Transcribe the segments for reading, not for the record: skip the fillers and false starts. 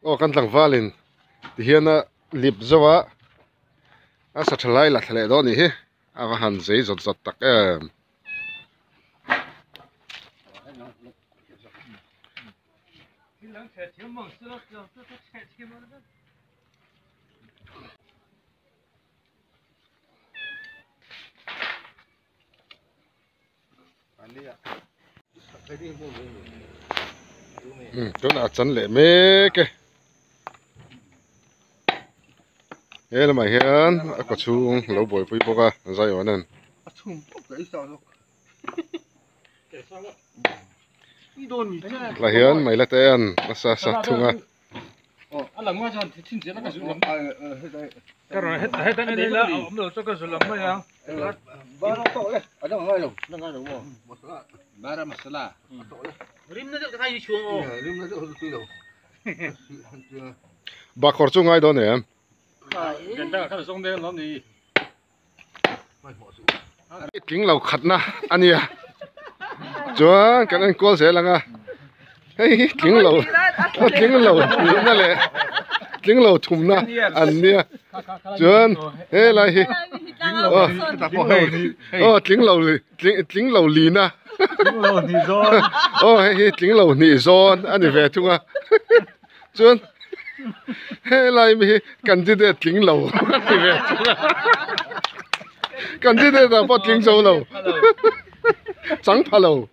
ô kan tlang valin ti hiana lip zawa a sa thalai la thle do ni hi a va han zei zot zot tak em chỗ nào chân lệ mê kê thế là mày hiền có chung lâu bồi bồi bốc à dây vào nên là hiền mày là tên nó sa sa thung à ala mo jan tin je la ka zulam ka ro het tan ni la om lo to ka zulam ma ya ba nó to đấy ở đâu ngay rồi mo ba ra masala rim na de ka yi chuang o rim nó đâu tuy đâu bà khor chung ai đó nè em gần da ka song de lo ni kính lầu khát na anh à chúa cái anh cô sẽ là nga hey kính lầu na lệ kính lầu thùng na anh nia chúa hey lại kính lầu lì na hey kính lầu nị giòn anh về chung à chúa hey lại mi cần gì để kính lầu anh về chung à cần gì để là bắt kính dầu lầu trắng phá lầu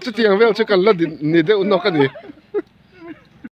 chứ tiếng về chứ cần là đi để uốn nó cái gì